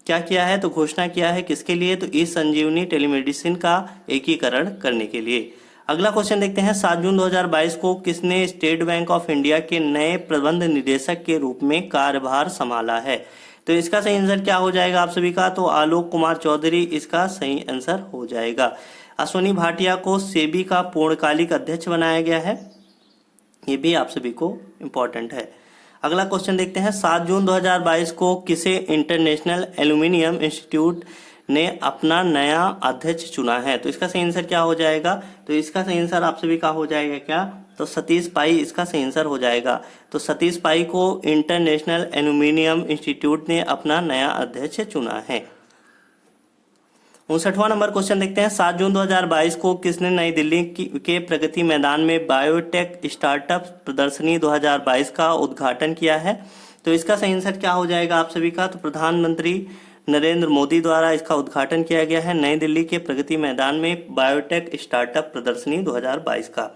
क्या किया है? तो घोषणा किया है किसके लिए? तो ई संजीवनी टेलीमेडिसिन का एकीकरण करने के लिए। अगला क्वेश्चन देखते हैं, 7 जून 2022 को किसने स्टेट बैंक ऑफ इंडिया के नए प्रबंध निदेशक के रूप में कार्यभार संभाला है? तो इसका सही आंसर क्या हो जाएगा आप सभी का? तो आलोक कुमार चौधरी इसका सही आंसर हो जाएगा। अश्विनी भाटिया को सेबी का पूर्णकालिक अध्यक्ष बनाया गया है, ये भी आप सभी को इम्पोर्टेंट है। अगला क्वेश्चन देखते हैं, 7 जून 2022 को किसे इंटरनेशनल एल्यूमिनियम इंस्टीट्यूट ने अपना नया अध्यक्ष चुना है? तो इसका सही आंसर क्या हो जाएगा? तो इसका सही आंसर आप सभी का हो जाएगा क्या? तो सतीश पाई इसका सही आंसर हो जाएगा। तो सतीश पाई को इंटरनेशनल एल्यूमिनियम इंस्टीट्यूट ने अपना नया अध्यक्ष चुना है। 59वां नंबर क्वेश्चन देखते हैं, 7 जून 2022 को किसने नई दिल्ली के प्रगति मैदान में बायोटेक स्टार्टअप प्रदर्शनी 2022 का उद्घाटन किया है? तो इसका सही आंसर क्या हो जाएगा आप सभी का? तो प्रधानमंत्री नरेंद्र मोदी द्वारा इसका उद्घाटन किया गया है नई दिल्ली के प्रगति मैदान में बायोटेक स्टार्टअप प्रदर्शनी 2022 का।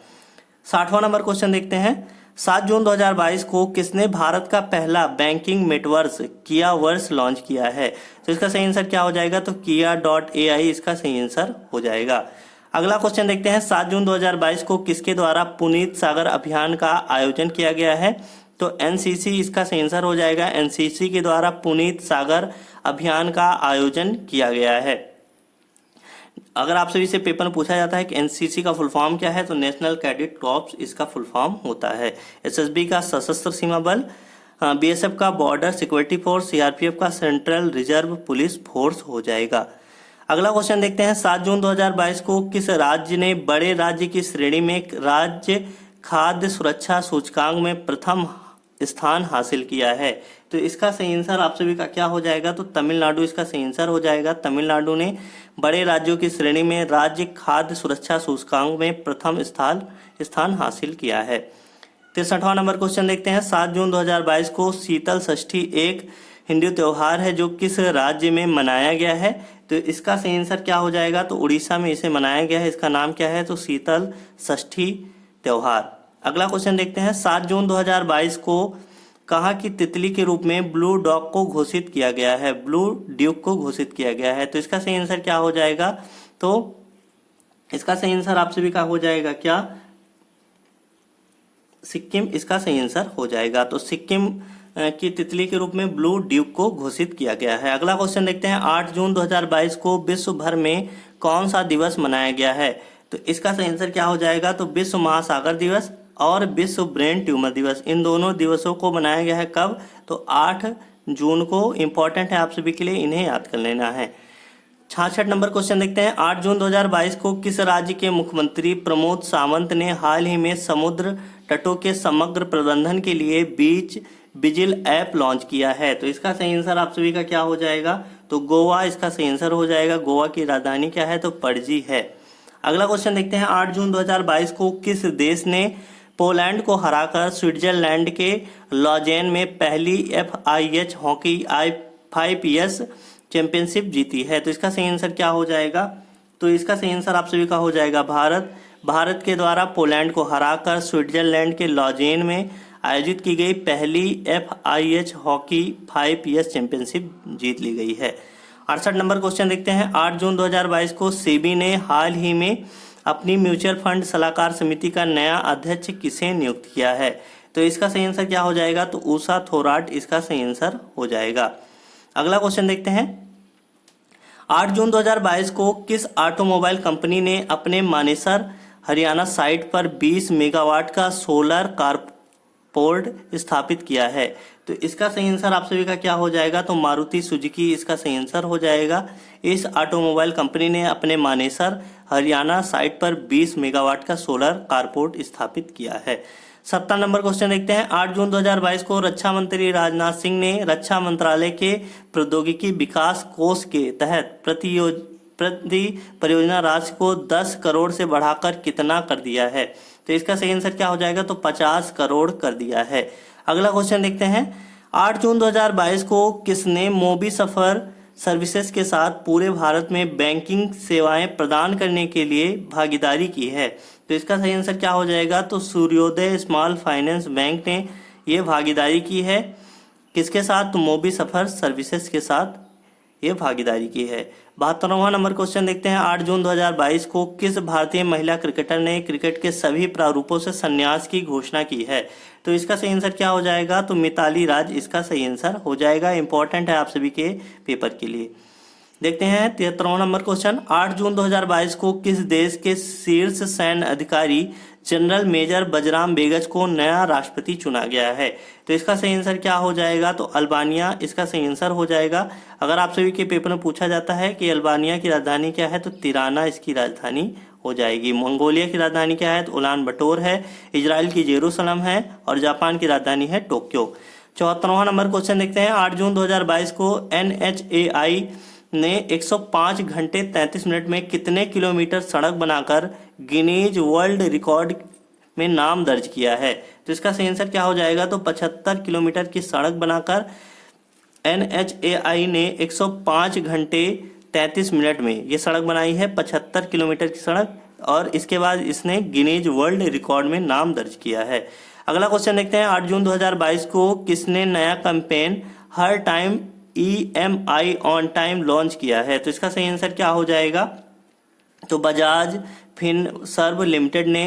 60वां नंबर क्वेश्चन देखते हैं, 7 जून 2022 को किसने भारत का पहला बैंकिंग मेटावर्स किया वर्स लॉन्च किया है? तो इसका सही आंसर क्या हो जाएगा? तो Kia.ai इसका सही आंसर हो जाएगा। अगला क्वेश्चन देखते हैं, 7 जून 2022 को किसके द्वारा पुनीत सागर अभियान का आयोजन किया गया है? तो एनसीसी इसका सही आंसर हो जाएगा। एनसीसी के द्वारा पुनीत सागर अभियान का आयोजन किया गया है। अगर आप सभी से पेपर में पूछा जाता है कि एनसीसी का फुल फॉर्म क्या है, तो नेशनल कैडेट कॉर्प्स इसका फुल फॉर्म होता है। एसएसबी का सशस्त्र सीमा बल, बीएसएफ का बॉर्डर सिक्योरिटी फोर्स, सीआरपीएफ का सेंट्रल रिजर्व पुलिस फोर्स हो जाएगा। अगला क्वेश्चन देखते हैं, 7 जून 2022 को किस राज्य ने बड़े राज्य की श्रेणी में राज्य खाद्य सुरक्षा सूचकांक में प्रथम स्थान हासिल किया है? तो इसका सही आंसर आप सभी का क्या हो जाएगा? तो तमिलनाडु इसका सही आंसर हो जाएगा। तमिलनाडु ने बड़े राज्यों की श्रेणी में राज्य खाद्य सुरक्षा सूचकांक में प्रथम स्थान हासिल किया है। 63वां नंबर क्वेश्चन देखते हैं, 7 जून 2022 को शीतल षष्ठी एक हिंदू त्योहार है जो किस राज्य में मनाया गया है? तो इसका सही आंसर क्या हो जाएगा? तो उड़ीसा में इसे मनाया गया है। इसका नाम क्या है? तो शीतल षष्ठी त्योहार। अगला क्वेश्चन देखते हैं, 7 जून 2022 को कहाँ की तितली के रूप में ब्लू डॉग को घोषित किया गया है? ब्लू ड्यूक को घोषित किया गया है। तो इसका सही आंसर क्या हो जाएगा? तो इसका सही आंसर आप सभी का हो जाएगा क्या? सिक्किम इसका सही आंसर हो जाएगा। तो सिक्किम की तितली के रूप में ब्लू ड्यूक को घोषित किया गया है। अगला क्वेश्चन देखते हैं, 8 जून 2022 को विश्व भर में कौन सा दिवस मनाया गया है? तो इसका सही आंसर क्या हो जाएगा? तो विश्व महासागर दिवस और विश्व ब्रेन ट्यूमर दिवस, इन दोनों दिवसों को मनाया गया है। कब? तो 8 जून को। इंपॉर्टेंट है आप सभी के लिए, इन्हें याद कर लेना है। 66 नंबर क्वेश्चन देखते हैं, 8 जून 2022 को किस राज्य के मुख्यमंत्री प्रमोद सावंत ने हाल ही में समुद्र तटों के समग्र प्रबंधन के लिए बीच विजिल ऐप लॉन्च किया है? तो इसका सही आंसर आप सभी का क्या हो जाएगा? तो गोवा इसका सही आंसर हो जाएगा। गोवा की राजधानी क्या है? तो पणजी है। अगला क्वेश्चन देखते हैं, 8 जून 2022 को किस देश ने पोलैंड को हराकर स्विट्जरलैंड के लॉजेन में पहली FIH हॉकी I5S चैंपियनशिप जीती है? तो इसका सही आंसर क्या हो जाएगा? तो इसका सही आंसर आप सभी का हो जाएगा भारत के द्वारा पोलैंड को हराकर स्विट्जरलैंड के लॉजेन में आयोजित की गई पहली FIH हॉकी 5PS चैंपियनशिप जीत ली गई है। 68 नंबर क्वेश्चन देखते हैं, 8 जून 2022 को सेबी ने हाल ही में अपनी म्यूचुअल फंड सलाहकार समिति का नया अध्यक्ष किसे नियुक्त किया है? तो इसका सही आंसर क्या हो जाएगा? तो उषा थोराट इसका सही आंसर हो जाएगा। अगला क्वेश्चन देखते हैं, 8 जून 2022 को किस ऑटोमोबाइल कंपनी ने अपने मानेसर हरियाणा साइट पर 20 मेगावाट का सोलर कारपोर्ट स्थापित किया है? तो इसका सही आंसर आप सभी का क्या हो जाएगा? तो मारुति सुजुकी इसका सही आंसर हो जाएगा। इस ऑटोमोबाइल कंपनी ने अपने मानेसर हरियाणा साइट पर 20 मेगावाट का सोलर कारपोर्ट स्थापित किया है। 70 नंबर क्वेश्चन देखते हैं, 8 जून 2022 को रक्षा मंत्री राजनाथ सिंह ने रक्षा मंत्रालय के प्रौद्योगिकी विकास कोष के तहत प्रति परियोजना राशि को 10 करोड़ से बढ़ाकर कितना कर दिया है? तो इसका सही आंसर क्या हो जाएगा? तो 50 करोड़ कर दिया है। अगला क्वेश्चन देखते हैं, 8 जून 2022 को किसने मोबी सफर सर्विसेज के साथ पूरे भारत में बैंकिंग सेवाएं प्रदान करने के लिए भागीदारी की है? तो इसका सही आंसर क्या हो जाएगा? तो सूर्योदय स्मॉल फाइनेंस बैंक ने ये भागीदारी की है। किसके साथ? तो मोबी सफर सर्विसेज के साथ ये भागीदारी की है। 72वां नंबर क्वेश्चन देखते हैं, 8 जून 2022 को किस भारतीय महिला क्रिकेटर ने क्रिकेट के सभी प्रारूपों से संन्यास की घोषणा की है? तो इसका सही आंसर क्या हो जाएगा? तो मिताली राज इसका सही आंसर हो जाएगा। इंपॉर्टेंट है आप सभी के पेपर के लिए। देखते हैं 73वां नंबर क्वेश्चन, 8 जून 2022 को किस देश के शीर्ष सैन्य अधिकारी जनरल मेजर बजराम बेगच को नया राष्ट्रपति चुना गया है? तो इसका सही आंसर क्या हो जाएगा? तो अल्बानिया इसका सही आंसर हो जाएगा। अगर आप सभी के पेपर में पूछा जाता है कि अल्बानिया की राजधानी क्या है, तो तिराना इसकी राजधानी हो जाएगी। मंगोलिया की राजधानी क्या है? तो उलान बटोर है। इजराइल की जेरूसलम है और जापान की राजधानी है टोक्यो। 74वां नंबर क्वेश्चन देखते हैं, 8 जून 2022 को NHAI ने 105 घंटे 33 मिनट में कितने किलोमीटर सड़क बनाकर गिनीज वर्ल्ड रिकॉर्ड में नाम दर्ज किया है? तो इसका सही आंसर क्या हो जाएगा? तो 75 किलोमीटर की सड़क बनाकर NHAI ने 105 घंटे 33 मिनट में ये सड़क बनाई है, 75 किलोमीटर की सड़क, और इसके बाद इसने गिनीज वर्ल्ड रिकॉर्ड में नाम दर्ज किया है। अगला क्वेश्चन देखते हैं, 8 जून 2022 को किसने नया campaign her time EMI on time launch किया है? तो इसका सही आंसर क्या हो जाएगा? तो बजाज फिनसर्व लिमिटेड ने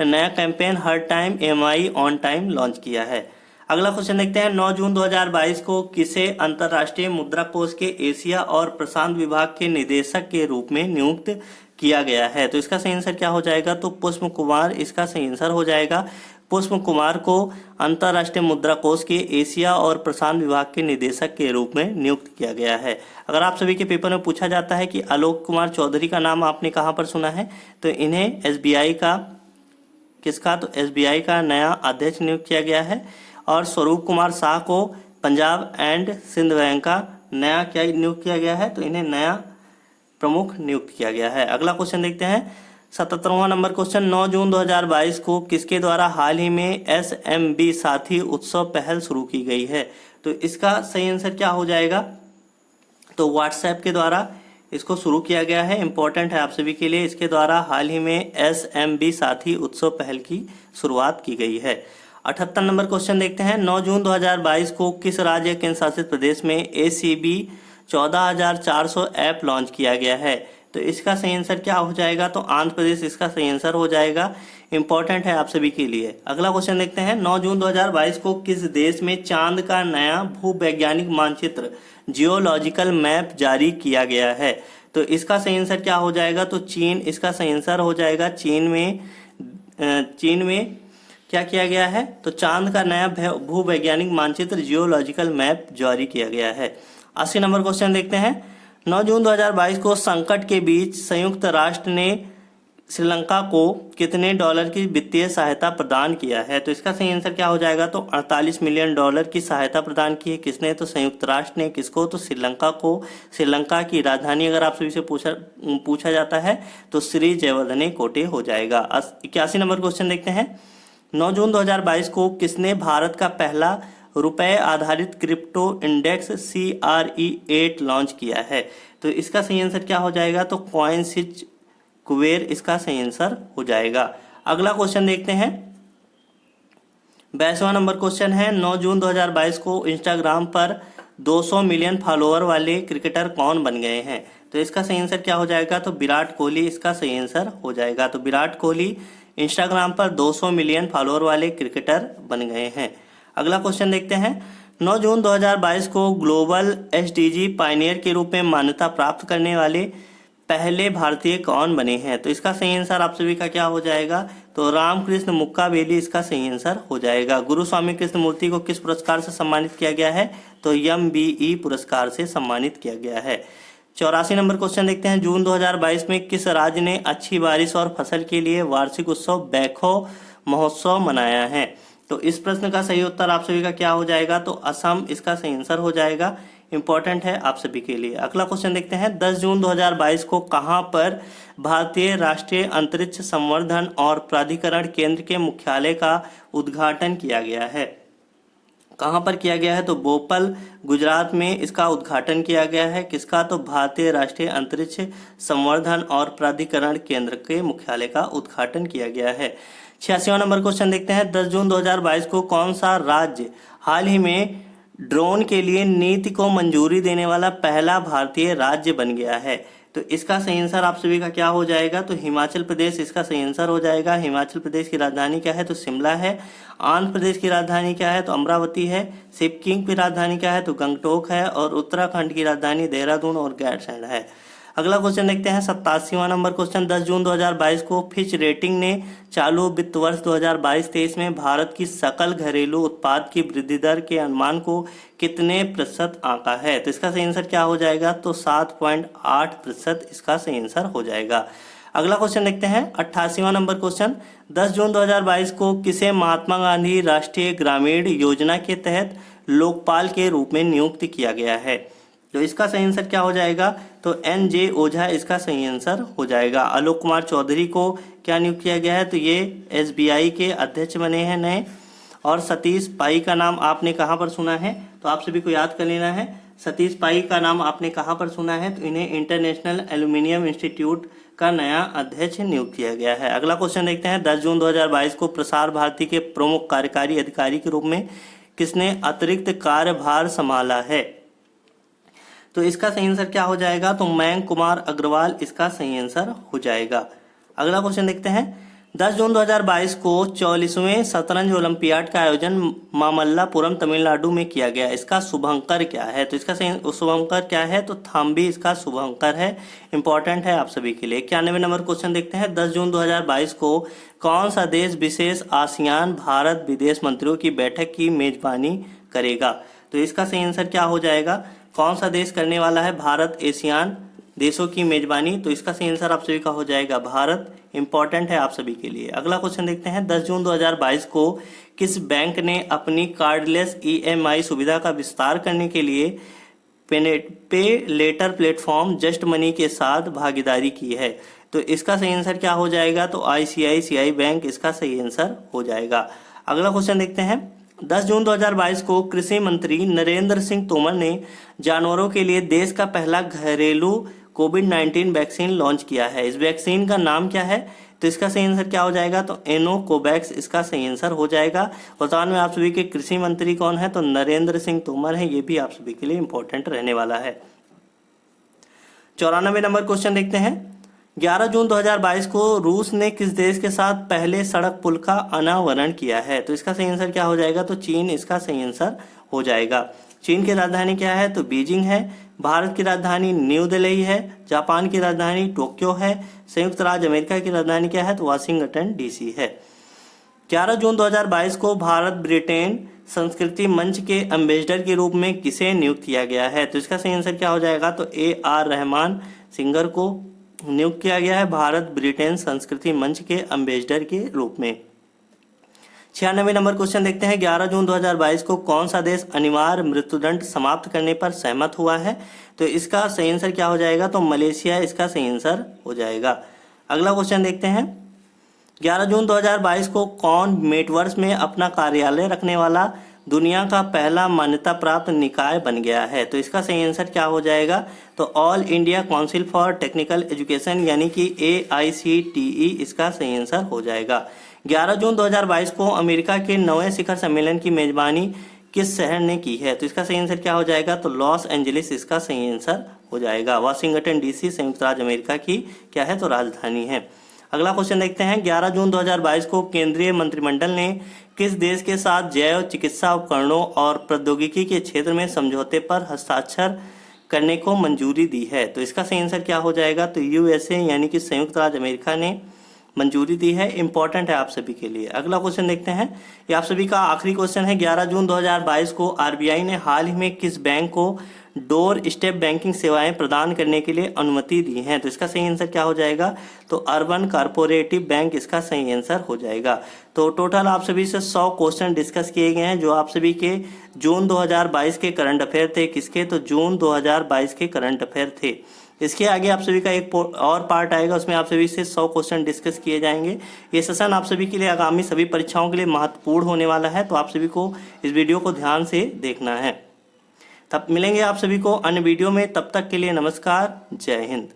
नया campaign her time EMI on time launch किया है। अगला क्वेश्चन देखते हैं, 9 जून 2022 को किसे अंतर्राष्ट्रीय मुद्रा कोष के एशिया और प्रशांत विभाग के निदेशक के रूप में नियुक्त किया गया है? तो इसका सही आंसर क्या हो जाएगा? तो पुष्प कुमार इसका सही आंसर हो जाएगा। पुष्प कुमार को अंतर्राष्ट्रीय मुद्रा कोष के एशिया और प्रशांत विभाग के निदेशक के रूप में नियुक्त किया गया है। अगर आप सभी के पेपर में पूछा जाता है कि आलोक कुमार चौधरी का नाम आपने कहाँ पर सुना है, तो इन्हें SBI का किसका? तो SBI का नया अध्यक्ष नियुक्त किया गया है। और स्वरूप कुमार शाह को पंजाब एंड सिंध बैंक का नया क्या नियुक्त किया गया है? तो इन्हें नया प्रमुख नियुक्त किया गया है। अगला क्वेश्चन देखते हैं, 77वां नंबर क्वेश्चन, 9 जून 2022 को किसके द्वारा हाल ही में SMB साथी उत्सव पहल शुरू की गई है? तो इसका सही आंसर क्या हो जाएगा? तो व्हाट्सएप के द्वारा इसको शुरू किया गया है। इंपॉर्टेंट है आप सभी के लिए, इसके द्वारा हाल ही में SMB साथी उत्सव पहल की शुरुआत की गई है। 78 नंबर क्वेश्चन देखते हैं, 9 जून 2022 को किस राज्य केंद्र शासित प्रदेश में ACB 14,400 ऐप लॉन्च किया गया है? तो इसका सही आंसर क्या हो जाएगा? तो आंध्र प्रदेश इसका सही आंसर हो जाएगा। इंपॉर्टेंट है आप सभी के लिए। अगला क्वेश्चन देखते हैं, 9 जून 2022 को किस देश में चांद का नया भूवैज्ञानिक मानचित्र जियोलॉजिकल मैप जारी किया गया है? तो इसका सही आंसर क्या हो जाएगा? तो चीन इसका सही आंसर हो जाएगा। चीन में क्या किया गया है? तो चांद का नया भूवैज्ञानिक मानचित्र जियोलॉजिकल मैप जारी किया गया है। 80 नंबर क्वेश्चन देखते हैं, 9 जून 2022 को संकट के बीच संयुक्त राष्ट्र ने श्रीलंका को कितने डॉलर की वित्तीय सहायता प्रदान किया है? तो इसका सही आंसर क्या हो जाएगा? तो 48 मिलियन डॉलर की सहायता प्रदान की है। किसने? तो संयुक्त राष्ट्र ने। किसको? तो श्रीलंका को। श्रीलंका की राजधानी अगर आप सभी से पूछा जाता है तो श्री जयवर्धने कोटे हो जाएगा। 81 नंबर क्वेश्चन देखते हैं, 9 जून 2022 को किसने भारत का पहला रुपए आधारित क्रिप्टो इंडेक्स CRE8 लॉन्च किया है? तो इसका सही आंसर क्या हो जाएगा? तो कॉइनसिच कुबेर इसका सही आंसर हो जाएगा। अगला क्वेश्चन देखते हैं, 22वां नंबर क्वेश्चन है, 9 जून 2022 को इंस्टाग्राम पर 200 मिलियन फॉलोअर वाले क्रिकेटर कौन बन गए हैं? तो इसका सही आंसर क्या हो जाएगा? तो विराट कोहली इसका सही आंसर हो जाएगा। तो विराट कोहली इंस्टाग्राम पर 200 मिलियन फॉलोअर वाले क्रिकेटर बन गए हैं। अगला क्वेश्चन देखते हैं, 9 जून 2022 को ग्लोबल SDG पायनियर के रूप में मान्यता प्राप्त करने वाले पहले भारतीय कौन बने हैं? तो इसका सही आंसर आप सभी का क्या हो जाएगा? तो रामकृष्ण मुक्काबेली इसका सही आंसर हो जाएगा। गुरु स्वामी कृष्ण मूर्ति को किस पुरस्कार से सम्मानित किया गया है? तो MBE पुरस्कार से सम्मानित किया गया है। 84 नंबर क्वेश्चन देखते हैं, जून 2022 में किस राज्य ने अच्छी बारिश और फसल के लिए वार्षिक उत्सव बैखो महोत्सव मनाया है? तो इस प्रश्न का सही उत्तर आप सभी का क्या हो जाएगा? तो असम इसका सही आंसर हो जाएगा। इंपॉर्टेंट है आप सभी के लिए। अगला क्वेश्चन देखते हैं, 10 जून 2022 को कहां पर भारतीय राष्ट्रीय अंतरिक्ष संवर्धन और प्राधिकरण केंद्र के मुख्यालय का उद्घाटन किया गया है? कहां पर किया गया है? तो भोपाल गुजरात में इसका उद्घाटन किया गया है। किसका? तो भारतीय राष्ट्रीय अंतरिक्ष संवर्धन और प्राधिकरण केंद्र के मुख्यालय का उद्घाटन किया गया है। 86वां नंबर क्वेश्चन देखते हैं, 10 जून 2022 को कौन सा राज्य हाल ही में ड्रोन के लिए नीति को मंजूरी देने वाला पहला भारतीय राज्य बन गया है। तो इसका सही आंसर आप सभी का क्या हो जाएगा? तो हिमाचल प्रदेश इसका सही आंसर हो जाएगा। हिमाचल प्रदेश की राजधानी क्या है? तो शिमला है। आंध्र प्रदेश की राजधानी क्या है? तो अमरावती है। सिक्किम की राजधानी क्या है? तो गंगटोक है। और उत्तराखंड की राजधानी देहरादून और गैरसैंण है। अगला क्वेश्चन देखते हैं 87वां नंबर क्वेश्चन। 10 जून 2022 को फिच रेटिंग ने चालू वित्त वर्ष 2022-23 में भारत की सकल घरेलू उत्पाद की वृद्धि दर के अनुमान को कितने प्रतिशत आंका है? तो इसका सही आंसर क्या हो जाएगा? तो 7.8% इसका सही आंसर हो जाएगा। अगला क्वेश्चन देखते हैं 88वां नंबर क्वेश्चन। 10 जून 2022 को किसे महात्मा गांधी राष्ट्रीय ग्रामीण योजना के तहत लोकपाल के रूप में नियुक्त किया गया है? तो इसका सही आंसर क्या हो जाएगा? तो NJ ओझा इसका सही आंसर हो जाएगा। आलोक कुमार चौधरी को क्या नियुक्त किया गया है? तो ये SBI के अध्यक्ष बने हैं नए। और सतीश पाई का नाम आपने कहाँ पर सुना है? तो आप सभी को याद कर लेना है। सतीश पाई का नाम आपने कहाँ पर सुना है? तो इन्हें इंटरनेशनल एल्यूमिनियम इंस्टीट्यूट का नया अध्यक्ष नियुक्त किया गया है। अगला क्वेश्चन देखते हैं 10 जून 2022 को प्रसार भारती के प्रमुख कार्यकारी अधिकारी के रूप में किसने अतिरिक्त कार्यभार संभाला है? तो इसका सही आंसर क्या हो जाएगा? तो मयंक कुमार अग्रवाल इसका सही आंसर हो जाएगा। अगला क्वेश्चन देखते हैं 10 जून 2022 को 44वें शतरंज ओलंपियाड का आयोजन मामल्लापुरम तमिलनाडु में किया गया। इसका शुभंकर क्या है? तो इसका सही शुभंकर क्या है? तो थाम्बी इसका शुभंकर है। इंपॉर्टेंट है आप सभी के लिए। 91 नंबर क्वेश्चन देखते हैं 10 जून 2022 को कौन सा देश विशेष आसियान भारत विदेश मंत्रियों की बैठक की मेजबानी करेगा? तो इसका सही आंसर क्या हो जाएगा? कौन सा देश करने वाला है भारत एशियान देशों की मेजबानी? तो इसका सही आंसर आप सभी का हो जाएगा भारत। इंपॉर्टेंट है आप सभी के लिए। अगला क्वेश्चन देखते हैं 10 जून 2022 को किस बैंक ने अपनी कार्डलेस EMI सुविधा का विस्तार करने के लिए पे लेटर प्लेटफॉर्म जस्ट मनी के साथ भागीदारी की है? तो इसका सही आंसर क्या हो जाएगा? तो ICICI बैंक इसका सही आंसर हो जाएगा। अगला क्वेश्चन देखते हैं 10 जून 2022 को कृषि मंत्री नरेंद्र सिंह तोमर ने जानवरों के लिए देश का पहला घरेलू कोविड-19 वैक्सीन लॉन्च किया है। इस वैक्सीन का नाम क्या है? तो इसका सही आंसर क्या हो जाएगा? तो एनोकोवैक्स इसका सही आंसर हो जाएगा। वर्तमान में आप सभी के कृषि मंत्री कौन है? तो नरेंद्र सिंह तोमर है। ये भी आप सभी के लिए इंपॉर्टेंट रहने वाला है। 94 नंबर क्वेश्चन देखते हैं 11 जून 2022 को रूस ने किस देश के साथ पहले सड़क पुल का अनावरण किया है? तो इसका सही आंसर क्या हो जाएगा? तो चीन इसका सही आंसर हो जाएगा। चीन की राजधानी क्या है? तो बीजिंग है। भारत की राजधानी न्यू दिल्ली है। जापान की राजधानी टोक्यो है। संयुक्त राज्य अमेरिका की राजधानी क्या है? तो वाशिंगटन DC है। 11 जून 2022 को भारत ब्रिटेन संस्कृति मंच के एम्बेसडर के रूप में किसे नियुक्त किया गया है? तो इसका सही आंसर क्या हो जाएगा? तो AR रहमान सिंगर को नियुक्त किया गया है भारत ब्रिटेन संस्कृति मंच के एम्बेसडर के रूप में। 96 नंबर क्वेश्चन देखते हैं 11 जून 2022 को कौन सा देश अनिवार्य मृत्युदंड समाप्त करने पर सहमत हुआ है? तो इसका सही आंसर क्या हो जाएगा? तो मलेशिया इसका सही आंसर हो जाएगा। अगला क्वेश्चन देखते हैं 11 जून 2022 को कौन मेटवर्स में अपना कार्यालय रखने वाला दुनिया का पहला मान्यता प्राप्त निकाय बन गया है? तो इसका सही आंसर क्या हो जाएगा? तो all India council for technical education यानी कि AICTE इसका सही आंसर हो जाएगा। 11 जून 2022 को अमेरिका के 9वें शिखर सम्मेलन की मेजबानी किस शहर ने की है? तो इसका सही आंसर क्या हो जाएगा? तो लॉस एंजलिस इसका सही आंसर हो जाएगा। वाशिंगटन DC संयुक्त राज्य अमेरिका की क्या है? तो राजधानी है। अगला क्वेश्चन देखते हैं 11 जून 2022 को केंद्रीय मंत्रिमंडल ने किस देश के साथ जैव चिकित्सा उपकरणों और प्रौद्योगिकी के क्षेत्र में समझौते पर हस्ताक्षर करने को मंजूरी दी है? तो इसका सही आंसर क्या हो जाएगा? तो USA यानी कि संयुक्त राज्य अमेरिका ने मंजूरी दी है। इंपॉर्टेंट है आप सभी के लिए। अगला क्वेश्चन देखते हैं, ये आप सभी का आखिरी क्वेश्चन है। 11 जून 2022 को RBI ने हाल ही में किस बैंक को डोर स्टेप बैंकिंग सेवाएं प्रदान करने के लिए अनुमति दी है? तो इसका सही आंसर क्या हो जाएगा? तो अर्बन कॉर्पोरेटिव बैंक इसका सही आंसर हो जाएगा। तो टोटल आप सभी से 100 क्वेश्चन डिस्कस किए गए हैं जो आप सभी के जून 2022 के करंट अफेयर थे। किसके? तो जून 2022 के करंट अफेयर थे। इसके आगे आप सभी का एक और पार्ट आएगा, उसमें आप सभी से 100 क्वेश्चन डिस्कस किए जाएंगे। ये सेशन आप सभी के लिए आगामी सभी परीक्षाओं के लिए महत्वपूर्ण होने वाला है, तो आप सभी को इस वीडियो को ध्यान से देखना है। तब मिलेंगे आप सभी को अन्य वीडियो में, तब तक के लिए नमस्कार, जय हिंद।